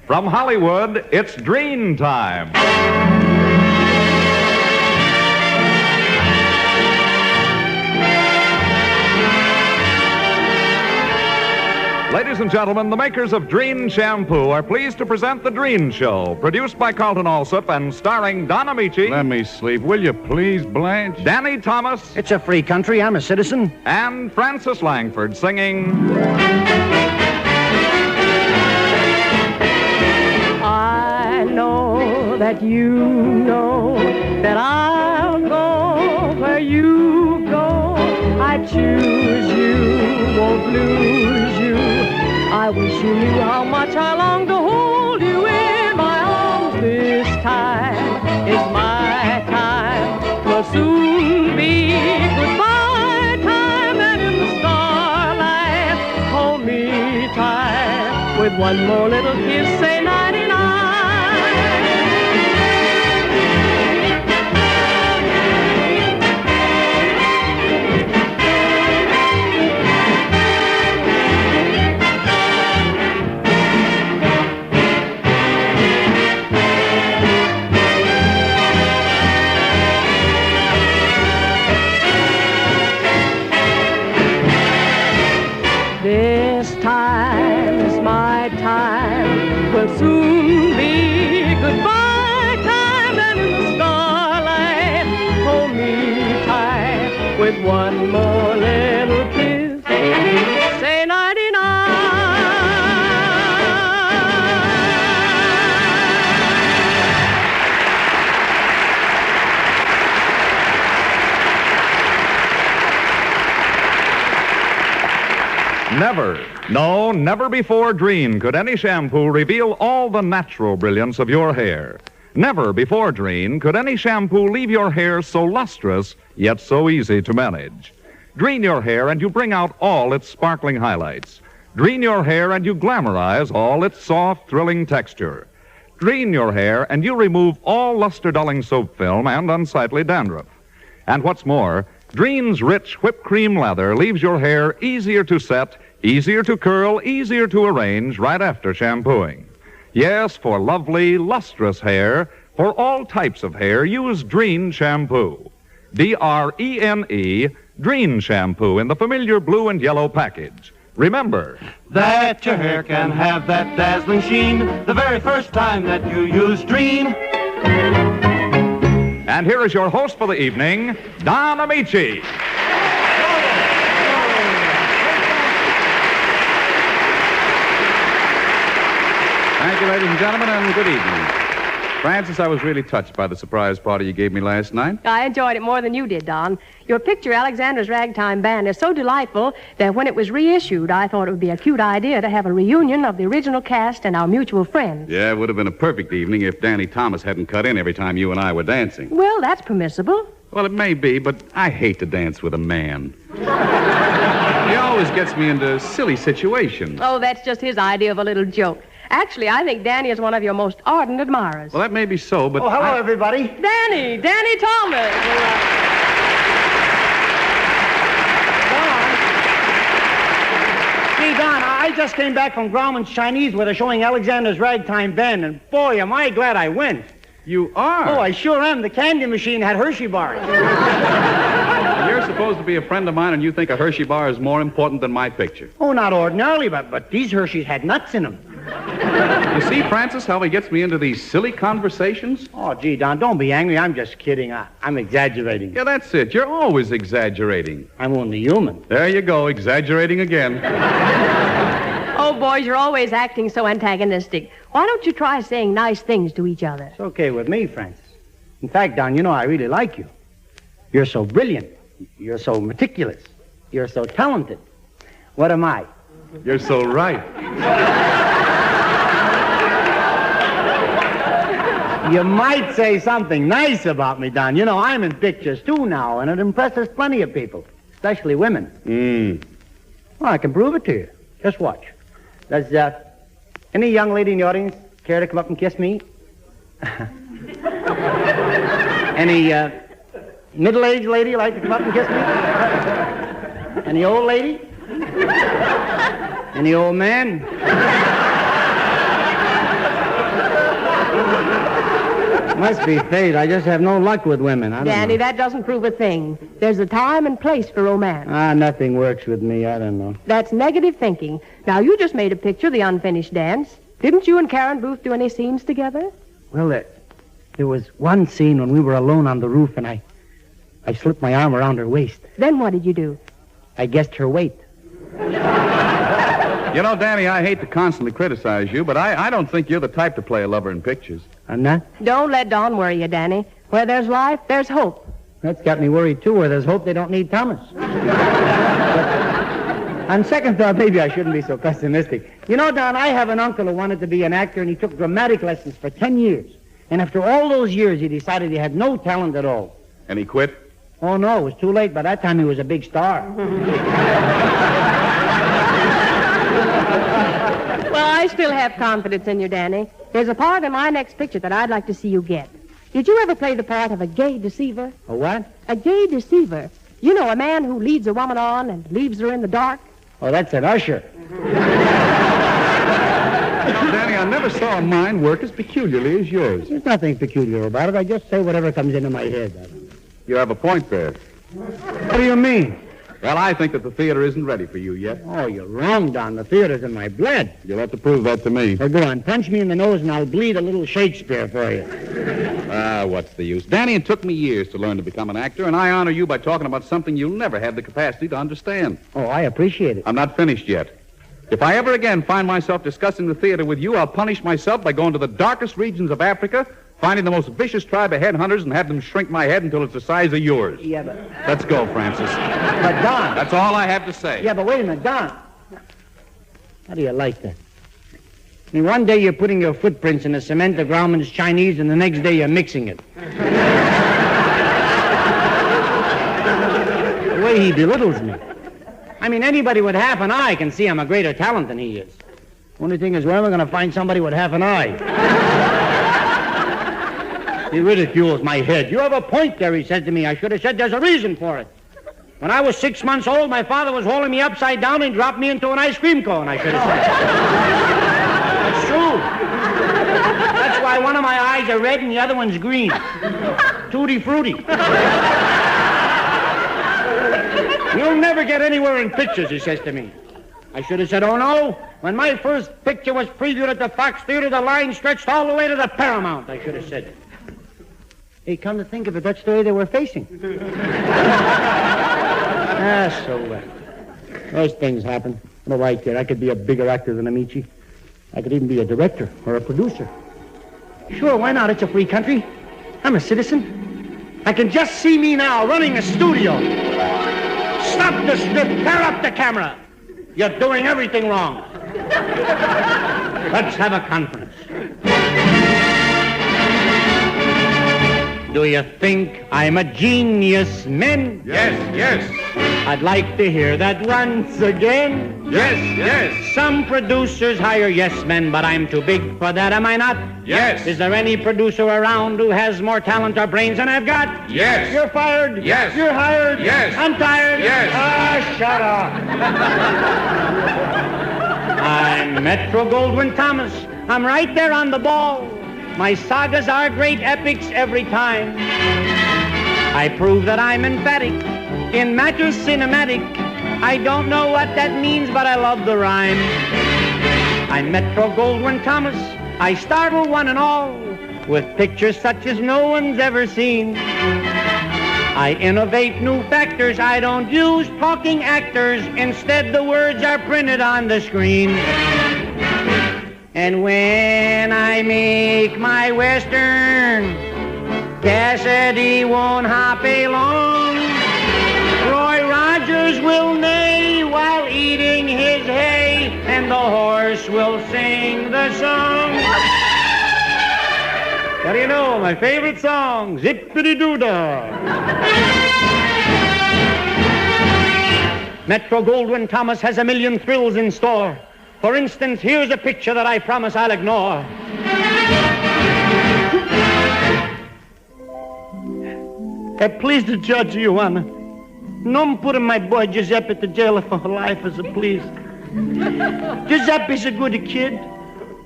From Hollywood, it's Dream Time. Ladies and gentlemen, the makers of Dreen Shampoo are pleased to present The Dreen Show, produced by Carlton Alsop and starring Don Ameche. Let me sleep, will you please, Blanche? Danny Thomas. It's a free country. I'm a citizen. And Francis Langford singing... I know that you know that I'll go where you go. I choose you, won't lose you. I wish you knew how much I long to hold you in my arms. This time is my time. Will soon be goodbye time, and in the starlight hold me tight. With one more little kiss, say nighty-night. This time is my time, will soon be goodbye time, and in the starlight hold me tight with one more little kiss, say nighty-night. Never before Dreen could any shampoo reveal all the natural brilliance of your hair. Never before Dreen could any shampoo leave your hair so lustrous, yet so easy to manage. Dreen your hair and you bring out all its sparkling highlights. Dreen your hair and you glamorize all its soft, thrilling texture. Dreen your hair and you remove all luster-dulling soap film and unsightly dandruff. And what's more, Dreen's rich whipped cream lather leaves your hair easier to set, easier to curl, easier to arrange right after shampooing. Yes, for lovely, lustrous hair, for all types of hair, use Dreen Shampoo. D-R-E-N-E, Dreen Shampoo in the familiar blue and yellow package. Remember that your hair can have that dazzling sheen the very first time that you use Dreen. And here is your host for the evening, Don Ameche. Thank you, ladies and gentlemen, and good evening. Francis, I was really touched by the surprise party you gave me last night. I enjoyed it more than you did, Don. Your picture, Alexander's Ragtime Band, is so delightful that when it was reissued, I thought it would be a cute idea to have a reunion of the original cast and our mutual friends. Yeah, it would have been a perfect evening if Danny Thomas hadn't cut in every time you and I were dancing. Well, that's permissible. Well, it may be, but I hate to dance with a man. He always gets me into silly situations. Oh, that's just his idea of a little joke. Actually, I think Danny is one of your most ardent admirers. Well, that may be so, but... Oh, hello, everybody. Danny Thomas. Gee, Don, I just came back from Grauman's Chinese where they're showing Alexander's Ragtime Band, and boy, am I glad I went. You are? Oh, I sure am. The candy machine had Hershey bars. You're supposed to be a friend of mine, and you think a Hershey bar is more important than my picture. Oh, not ordinarily, but these Hershey's had nuts in them. You see, Francis, how he gets me into these silly conversations? Oh, gee, Don, don't be angry. I'm just kidding. I'm exaggerating. Yeah, that's it. You're always exaggerating. I'm only human. There you go, exaggerating again. Oh, boys, you're always acting so antagonistic. Why don't you try saying nice things to each other? It's okay with me, Francis. In fact, Don, you know I really like you. You're so brilliant. You're so meticulous. You're so talented. What am I? You're so right. You might say something nice about me, Don. You know, I'm in pictures, too, now, and it impresses plenty of people, especially women. Well, I can prove it to you. Just watch. Does any young lady in the audience care to come up and kiss me? Any middle-aged lady like to come up and kiss me? Any old lady? Any old man? Must be fate. I just have no luck with women. I don't Danny, know. that doesn't prove a thing. There's a time and place for romance. Nothing works with me. I don't know. That's negative thinking. Now, you just made a picture of the unfinished dance. Didn't you and Karen Booth do any scenes together? Well, there was one scene when we were alone on the roof, and I slipped my arm around her waist. Then what did you do? I guessed her weight. You know, Danny, I hate to constantly criticize you, but I don't think you're the type to play a lover in pictures. I'm not? Don't let Don worry you, Danny. Where there's life, there's hope. That's got me worried, too. Where there's hope, they don't need Thomas. On second thought, maybe I shouldn't be so pessimistic. You know, Don, I have an uncle who wanted to be an actor, and he took dramatic lessons for 10 years. And after all those years, he decided he had no talent at all. And he quit? Oh, no, it was too late. By that time, he was a big star. Well, I still have confidence in you, Danny. There's a part in my next picture that I'd like to see you get. Did you ever play the part of a gay deceiver? A what? A gay deceiver. You know, a man who leads a woman on and leaves her in the dark. Oh, that's an usher. Danny, I never saw a mind work as peculiarly as yours. There's nothing peculiar about it. I just say whatever comes into my head. You have a point there. What do you mean? Well, I think that the theater isn't ready for you yet. Oh, you're wrong, Don. The theater's in my blood. You'll have to prove that to me. Well, go on. Punch me in the nose and I'll bleed a little Shakespeare for you. What's the use? Danny, it took me years to learn to become an actor, and I honor you by talking about something you'll never have the capacity to understand. Oh, I appreciate it. I'm not finished yet. If I ever again find myself discussing the theater with you, I'll punish myself by going to the darkest regions of Africa, finding the most vicious tribe of headhunters, and have them shrink my head until it's the size of yours. Yeah, but... Let's go, Francis. But, Don... That's all I have to say. Yeah, but wait a minute, Don. How do you like that? I mean, one day you're putting your footprints in the cement, the groundman's Chinese, and the next day you're mixing it. The way he belittles me. I mean, anybody with half an eye can see I'm a greater talent than he is. Only thing is, where am I going to find somebody with half an eye? He ridicules my head. You have a point there, he said to me. I should have said there's a reason for it. When I was 6 months old, my father was holding me upside down and dropped me into an ice cream cone, I should have said. That's true. That's why one of my eyes are red and the other one's green. Tutti frutti. You'll never get anywhere in pictures, he says to me. I should have said, oh, no. When my first picture was previewed at the Fox Theater, the line stretched all the way to the Paramount, I should have said. Hey, come to think of it, that's the way they were facing. Those things happen. What do I care? I could be a bigger actor than Ameche. I could even be a director or a producer. Sure, why not? It's a free country. I'm a citizen. I can just see me now running a studio. Stop the strip. Pair up the camera. You're doing everything wrong. Let's have a conference. Do you think I'm a genius, men? Yes, yes. I'd like to hear that once again. Yes, yes. Some producers hire yes men, but I'm too big for that, am I not? Yes. Is there any producer around who has more talent or brains than I've got? Yes. You're fired. Yes. You're hired. Yes. I'm tired. Yes. Shut up. I'm Metro Goldwyn Thomas. I'm right there on the ball. My sagas are great epics every time. I prove that I'm emphatic in matters cinematic. I don't know what that means, but I love the rhyme. I'm Metro Goldwyn Thomas. I startle one and all with pictures such as no one's ever seen. I innovate new factors. I don't use talking actors. Instead, the words are printed on the screen. And when I make my Western, Cassidy won't hop along. Roy Rogers will neigh while eating his hay, and the horse will sing the song. What do you know? My favorite song, Zippity-Doo-Dah. Metro Goldwyn Thomas has a million thrills in store. For instance, here's a picture that I promise I'll ignore. Please the judge, Your Honor. No putting my boy Giuseppe to jail for life as a please. Giuseppe's a good kid.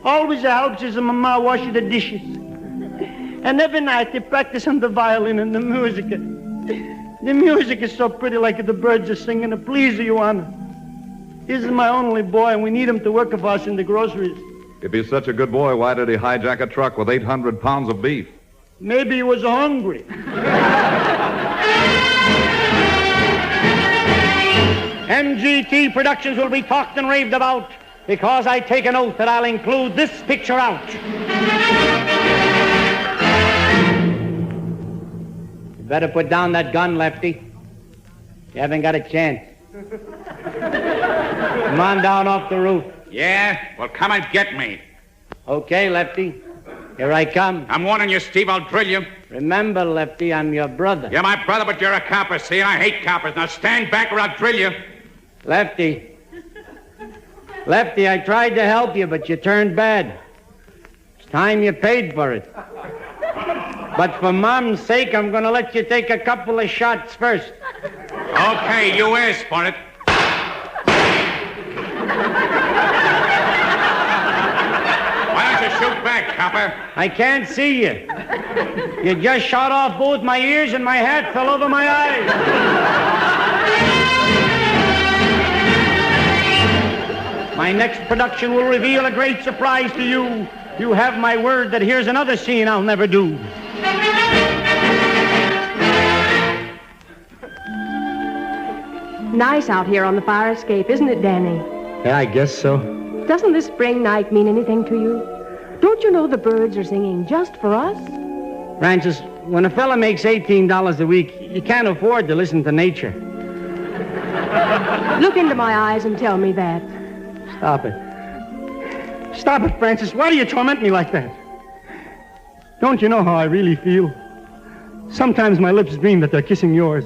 Always helps his mama wash the dishes. And every night they practice on the violin and the music. The music is so pretty, like the birds are singing. Please, Your Honor. This is my only boy, and we need him to work for us in the groceries. If he's such a good boy, why did he hijack a truck with 800 pounds of beef? Maybe he was hungry. MGT Productions will be talked and raved about because I take an oath that I'll include this picture out. You better put down that gun, Lefty. You haven't got a chance. Come on down off the roof. Yeah? Well, come and get me. Okay, Lefty. Here I come. I'm warning you, Steve, I'll drill you. Remember, Lefty, I'm your brother. You're my brother, but you're a copper, see? And I hate coppers. Now stand back or I'll drill you. Lefty. Lefty, I tried to help you, but you turned bad. It's time you paid for it. But for Mom's sake, I'm going to let you take a couple of shots first. Okay, you asked for it. Why don't you shoot back, copper? I can't see you. You just shot off both my ears and my hat fell over my eyes. My next production will reveal a great surprise to you. You have my word that here's another scene I'll never do. Nice out here on the fire escape, isn't it, Danny? Yeah, I guess so. Doesn't this spring night mean anything to you? Don't you know the birds are singing just for us? Francis, when a fella makes $18 a week, you can't afford to listen to nature. Look into my eyes and tell me that. Stop it. Stop it, Francis. Why do you torment me like that? Don't you know how I really feel? Sometimes my lips dream that they're kissing yours.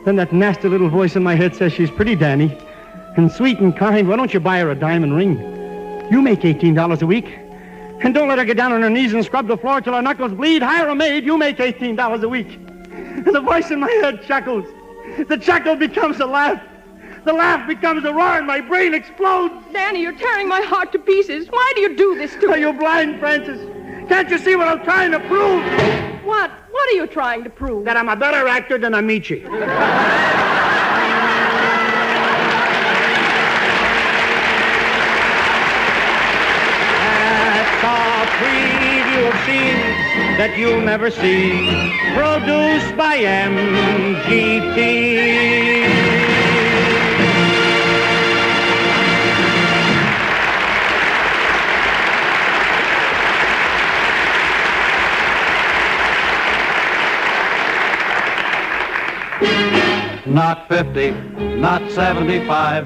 Then that nasty little voice in my head says she's pretty, Danny, and sweet and kind. Why don't you buy her a diamond ring? You make $18 a week. And don't let her get down on her knees and scrub the floor till her knuckles bleed. Hire a maid. You make $18 a week. And the voice in my head chuckles. The chuckle becomes a laugh. The laugh becomes a roar and my brain explodes. Danny, you're tearing my heart to pieces. Why do you do this to me? Are you blind, Francis? Can't you see what I'm trying to prove? What? What are you trying to prove? That I'm a better actor than Ameche. That's a preview of scenes that you'll never see. Produced by MGT. Not 50, not 75,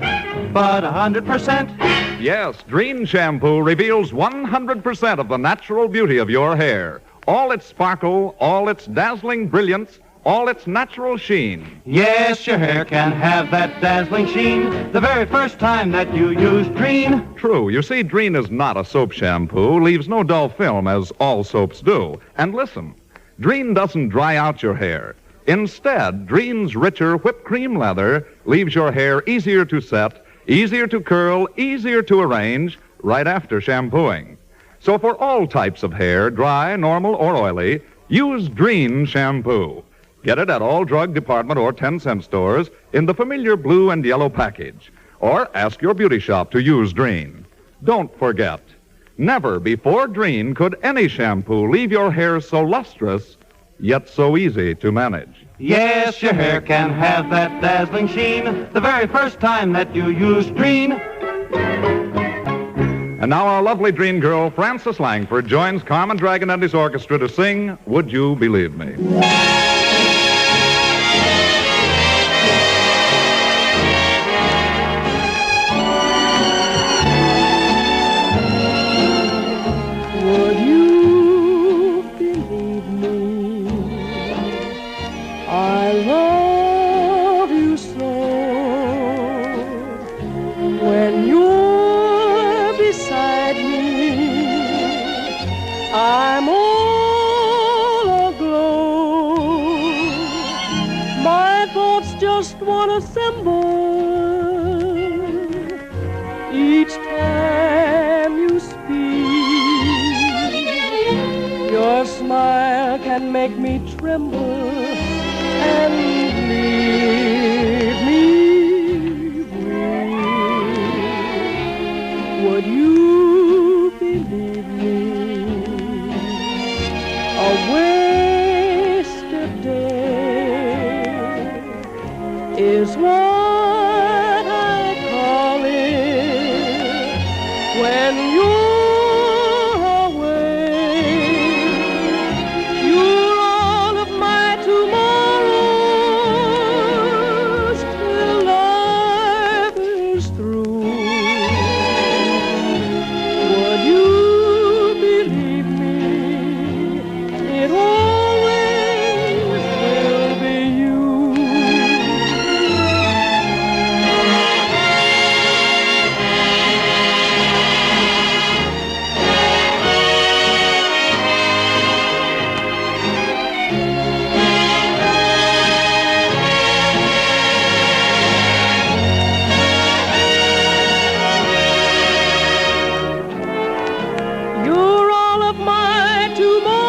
but 100%. Yes, Dreen Shampoo reveals 100% of the natural beauty of your hair. All its sparkle, all its dazzling brilliance, all its natural sheen. Yes, your hair can have that dazzling sheen the very first time that you use Dreen. True. You see, Dreen is not a soap shampoo, leaves no dull film as all soaps do. And listen, Dreen doesn't dry out your hair. Instead, Dreen's richer whipped cream leather leaves your hair easier to set, easier to curl, easier to arrange right after shampooing. So for all types of hair, dry, normal, or oily, use Dreen Shampoo. Get it at all drug department or 10-cent stores in the familiar blue and yellow package. Or ask your beauty shop to use Dreen. Don't forget, never before Dreen could any shampoo leave your hair so lustrous, yet so easy to manage. Yes, your hair can have that dazzling sheen the very first time that you use Dreen. And now our lovely Dreen girl, Frances Langford, joins Carmen Dragon and his orchestra to sing Would You Believe Me? Would you believe me? I love you so. When you're beside me, I'm all aglow. My thoughts just want to assemble each time you speak. Your smile can make me tremble and leave me weak. Would you believe me? A wasted day is what I call it when you're away. You're all of my tomorrows till life is through. Would you believe me? It always will be you. You're all of my tomorrows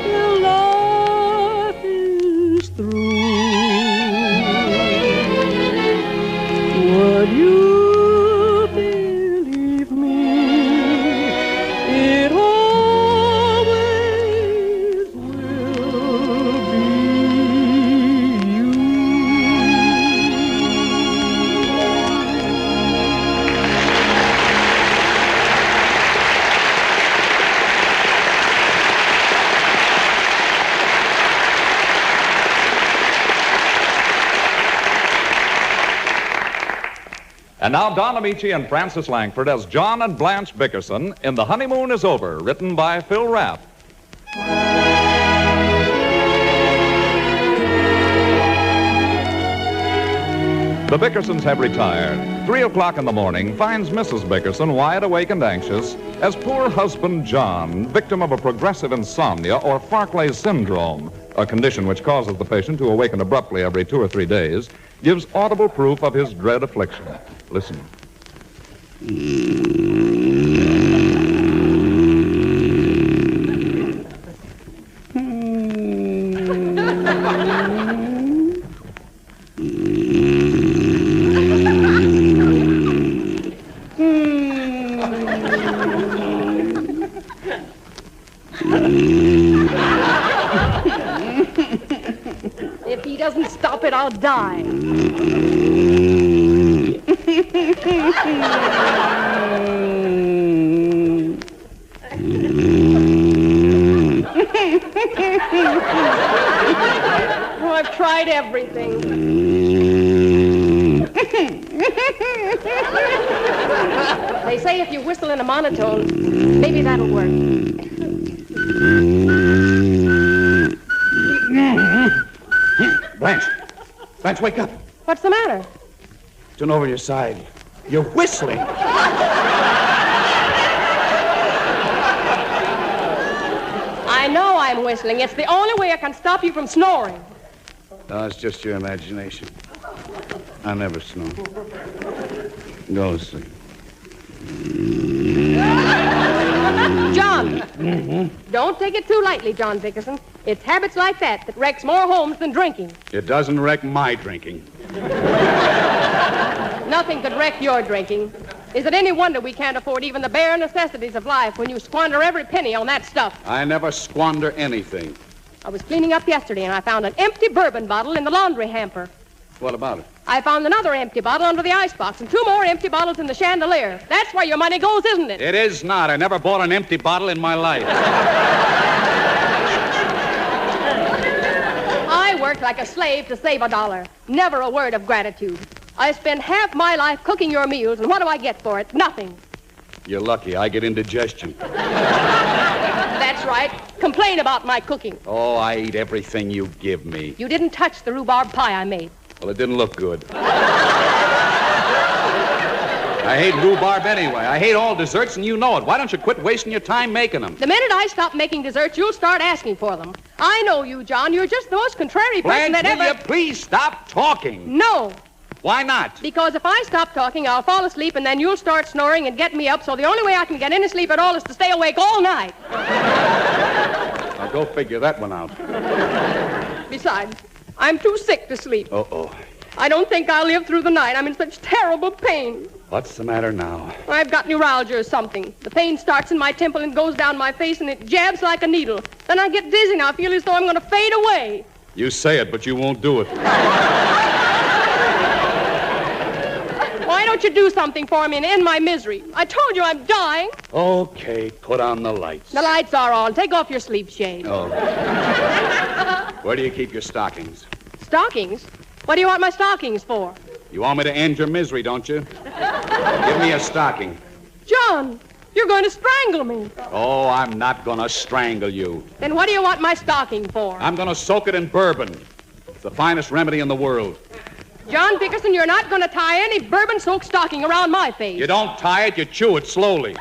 till life is through. Would you believe me? It always will be you. And now Don Ameche and Francis Langford as John and Blanche Bickerson in The Honeymoon is Over, written by Phil Rapp. The Bickersons have retired. 3 o'clock in the morning finds Mrs. Bickerson wide awake and anxious as poor husband John, victim of a progressive insomnia or Farclay syndrome, a condition which causes the patient to awaken abruptly every 2 or 3 days, gives audible proof of his dread affliction. Listen. If he doesn't stop it, I'll die. Oh, I've tried everything. They say if you whistle in a monotone, maybe that'll work. Blanche, wake up. What's the matter? Turn over your side. You're whistling. I know I'm whistling. It's the only way I can stop you from snoring. No, it's just your imagination. I never snore. Go to sleep. John! Don't take it too lightly, John Bickerson. It's habits like that that wrecks more homes than drinking. It doesn't wreck my drinking. Nothing could wreck your drinking. Is it any wonder we can't afford even the bare necessities of life when you squander every penny on that stuff? I never squander anything. I was cleaning up yesterday and I found an empty bourbon bottle in the laundry hamper. What about it? I found another empty bottle under the icebox and 2 more empty bottles in the chandelier. That's where your money goes, isn't it? It is not. I never bought an empty bottle in my life. I worked like a slave to save $1. Never a word of gratitude. I spend half my life cooking your meals, and what do I get for it? Nothing. You're lucky. I get indigestion. That's right. Complain about my cooking. Oh, I eat everything you give me. You didn't touch the rhubarb pie I made. Well, it didn't look good. I hate rhubarb anyway. I hate all desserts, and you know it. Why don't you quit wasting your time making them? The minute I stop making desserts, you'll start asking for them. I know you, John. You're just the most contrary person Blanche, that will ever... you please stop talking? No. Why not? Because if I stop talking, I'll fall asleep, and then you'll start snoring and get me up, so the only way I can get any sleep at all is to stay awake all night. Now, go figure that one out. Besides, I'm too sick to sleep. Uh-oh. I don't think I'll live through the night. I'm in such terrible pain. What's the matter now? I've got neuralgia or something. The pain starts in my temple and goes down my face, and it jabs like a needle. Then I get dizzy, and I feel as though I'm going to fade away. You say it, but you won't do it. Why don't you do something for me and end my misery? I told you I'm dying. Okay, put on the lights. The lights are on. Take off your sleep shade. Oh. Where do you keep your stockings? Stockings? What do you want my stockings for? You want me to end your misery, don't you? Give me a stocking. John, you're going to strangle me. Oh, I'm not going to strangle you. Then what do you want my stocking for? I'm going to soak it in bourbon. It's the finest remedy in the world. John Bickerson, you're not going to tie any bourbon-soaked stocking around my face. You don't tie it, you chew it slowly.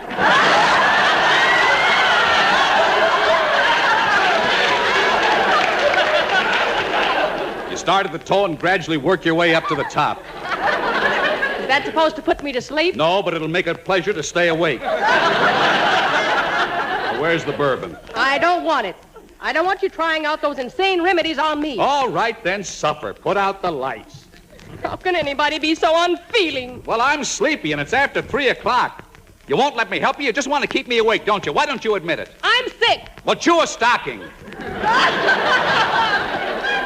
You start at the toe and gradually work your way up to the top. Is that supposed to put me to sleep? No, but it'll make it a pleasure to stay awake. Now, where's the bourbon? I don't want it. I don't want you trying out those insane remedies on me. All right, then, suffer. Put out the lights. How can anybody be so unfeeling? Well, I'm sleepy, and it's after 3 o'clock. You won't let me help you? You just want to keep me awake, don't you? Why don't you admit it? I'm sick. Well, chew a stocking.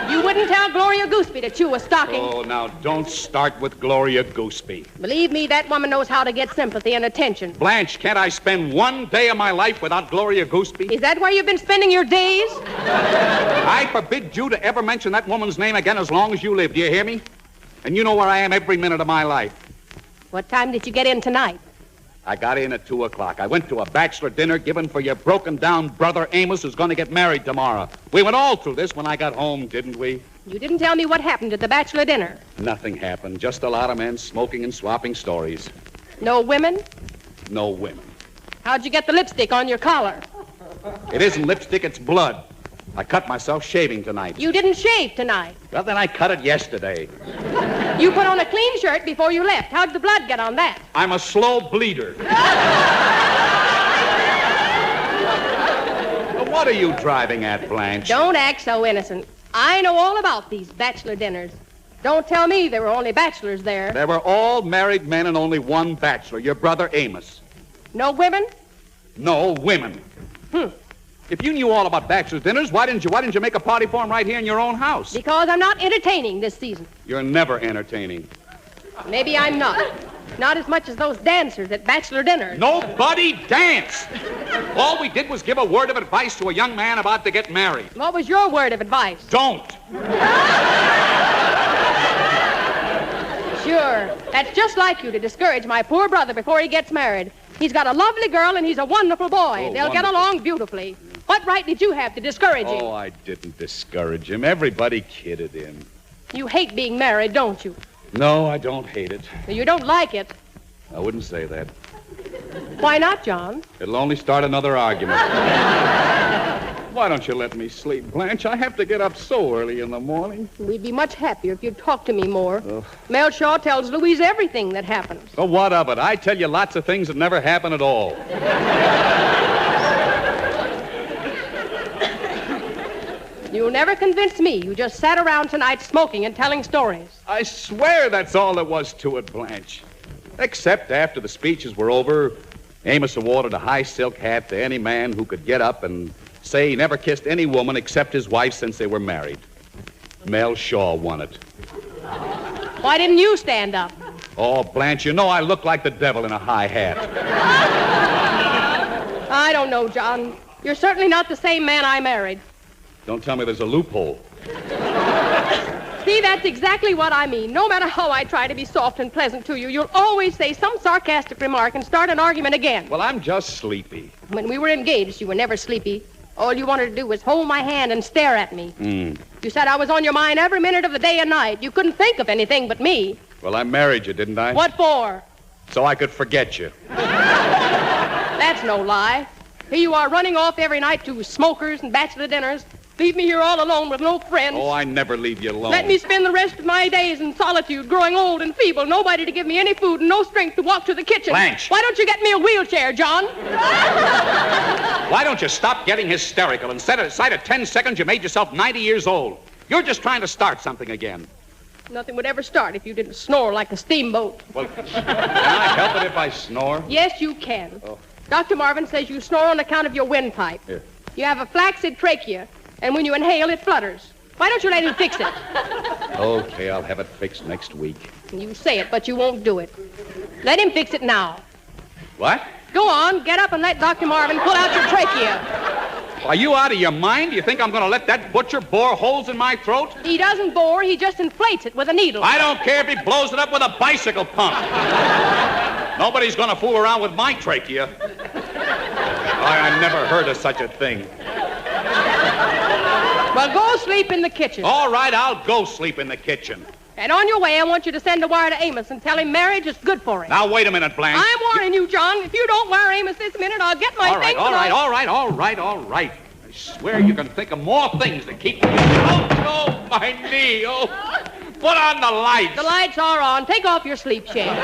You wouldn't tell Gloria Gooseby to chew a stocking. Oh, now, don't start with Gloria Gooseby. Believe me, that woman knows how to get sympathy and attention. Blanche, can't I spend one day of my life without Gloria Gooseby? Is that where you've been spending your days? I forbid you to ever mention that woman's name again as long as you live. Do you hear me? And you know where I am every minute of my life. What time did you get in tonight? I got in at 2 o'clock. I went to a bachelor dinner given for your broken-down brother Amos, who's going to get married tomorrow. We went all through this when I got home, didn't we? You didn't tell me what happened at the bachelor dinner. Nothing happened. Just a lot of men smoking and swapping stories. No women? No women. How'd you get the lipstick on your collar? It isn't lipstick, it's blood. I cut myself shaving tonight. You didn't shave tonight. Well, then I cut it yesterday. You put on a clean shirt before you left. How'd the blood get on that? I'm a slow bleeder. Well, what are you driving at, Blanche? Don't act so innocent. I know all about these bachelor dinners. Don't tell me there were only bachelors there. There were all married men and only one bachelor, your brother Amos. No women? No women. If you knew all about bachelor dinners, why didn't you make a party for them right here in your own house? Because I'm not entertaining this season. You're never entertaining. Maybe I'm not. Not as much as those dancers at bachelor dinners. Nobody danced. All we did was give a word of advice to a young man about to get married. What was your word of advice? Don't. Sure. That's just like you to discourage my poor brother before he gets married. He's got a lovely girl and he's a wonderful boy. They'll get along beautifully. What right did you have to discourage him? Oh, I didn't discourage him. Everybody kidded him. You hate being married, don't you? No, I don't hate it. You don't like it. I wouldn't say that. Why not, John? It'll only start another argument. Why don't you let me sleep, Blanche? I have to get up so early in the morning. We'd be much happier if you'd talk to me more. Mel Shaw tells Louise everything that happens. Oh, what of it? I tell you lots of things that never happen at all. You'll never convince me. You just sat around tonight smoking and telling stories. I swear that's all there was to it, Blanche. Except after the speeches were over, Amos awarded a high silk hat to any man who could get up and say he never kissed any woman except his wife since they were married. Mel Shaw won it. Why didn't you stand up? Oh, Blanche, you know I look like the devil in a high hat. I don't know, John. You're certainly not the same man I married. Don't tell me there's a loophole. See, that's exactly what I mean. No matter how I try to be soft and pleasant to you, you'll always say some sarcastic remark and start an argument again. Well, I'm just sleepy. When we were engaged, you were never sleepy. All you wanted to do was hold my hand and stare at me. You said I was on your mind every minute of the day and night. You couldn't think of anything but me. Well, I married you, didn't I? What for? So I could forget you. That's no lie. Here you are running off every night to smokers and bachelor dinners, Leave me here all alone with no friends. Oh, I never leave you alone. Let me spend the rest of my days in solitude, growing old and feeble, nobody to give me any food and no strength to walk to the kitchen. Blanche. Why don't you get me a wheelchair, John? Why don't you stop getting hysterical? Instead of 10 seconds, you made yourself 90 years old. You're just trying to start something again. Nothing would ever start if you didn't snore like a steamboat. Well, can I help it if I snore? Yes, you can. Oh. Dr. Marvin says you snore on account of your windpipe. Here. You have a flaccid trachea, and when you inhale, it flutters. Why don't you let him fix it? Okay, I'll have it fixed next week. You say it, but you won't do it. Let him fix it now. What? Go on, get up and let Dr. Marvin pull out your trachea. Are you out of your mind? You think I'm going to let that butcher bore holes in my throat? He doesn't bore, he just inflates it with a needle. I don't care if he blows it up with a bicycle pump. Nobody's going to fool around with my trachea. I never heard of such a thing. Well, go sleep in the kitchen. All right, I'll go sleep in the kitchen. And on your way, I want you to send a wire to Amos and tell him marriage is good for him. Now, wait a minute, Blanche. I'm warning you, John. If you don't wire Amos this minute, I'll get my things. All right. I swear you can think of more things to keep me. Oh, my knee. Oh, put on the lights. The lights are on. Take off your sleep shade.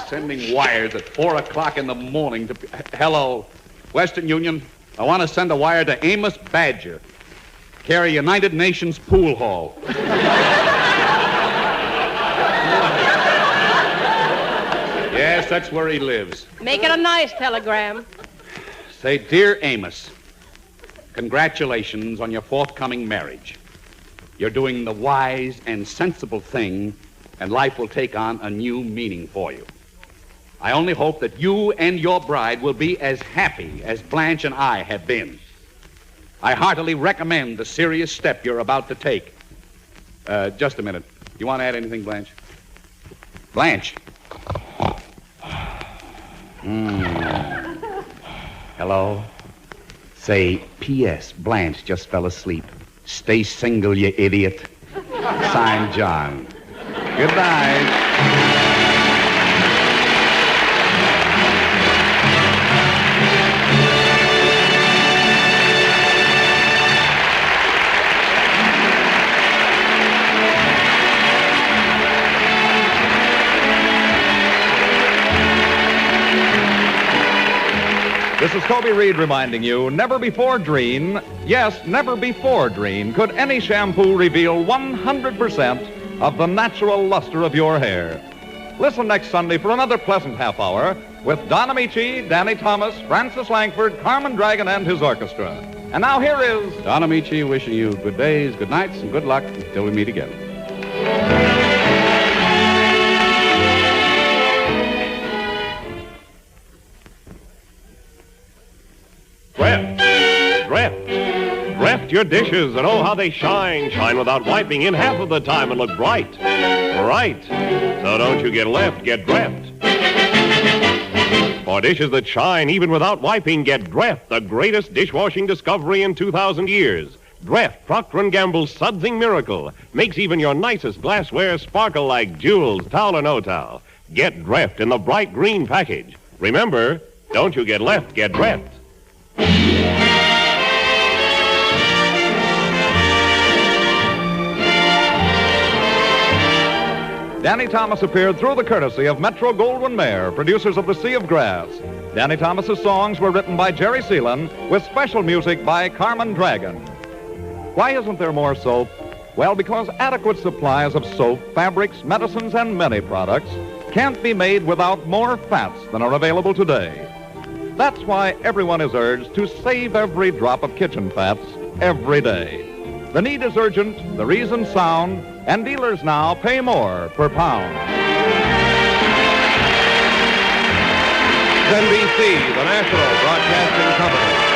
Sending wires at 4 o'clock in the morning to... Hello, Western Union. I want to send a wire to Amos Badger. Carry United Nations Pool Hall. Yes, that's where he lives. Make it a nice telegram. Say, Dear Amos, congratulations on your forthcoming marriage. You're doing the wise and sensible thing, and life will take on a new meaning for you. I only hope that you and your bride will be as happy as Blanche and I have been. I heartily recommend the serious step you're about to take. Just a minute. You want to add anything, Blanche? Blanche. Hello? Say, P.S. Blanche just fell asleep. Stay single, you idiot. Signed, John. Good night. This is Toby Reed reminding you, never before Dreen, yes, never before Dreen, could any shampoo reveal 100% of the natural luster of your hair. Listen next Sunday for another pleasant half hour with Don Ameche, Danny Thomas, Francis Langford, Carmen Dragon, and his orchestra. And now here is Don Ameche wishing you good days, good nights, and good luck until we meet again. Dreft your dishes, and oh, how they shine. Shine without wiping in half of the time and look bright. Right. So don't you get left, get Dreft. For dishes that shine even without wiping, get Dreft, the greatest dishwashing discovery in 2,000 years. Dreft, Procter & Gamble's sudsing miracle, makes even your nicest glassware sparkle like jewels, towel or no towel. Get Dreft in the bright green package. Remember, don't you get left, get Dreft. Danny Thomas appeared through the courtesy of Metro-Goldwyn-Mayer, producers of The Sea of Grass. Danny Thomas's songs were written by Jerry Seelan, with special music by Carmen Dragon. Why isn't there more soap? Well, because adequate supplies of soap, fabrics, medicines, and many products can't be made without more fats than are available today. That's why everyone is urged to save every drop of kitchen fats every day. The need is urgent, the reason sound, and dealers now pay more per pound. NBC, the national broadcasting company.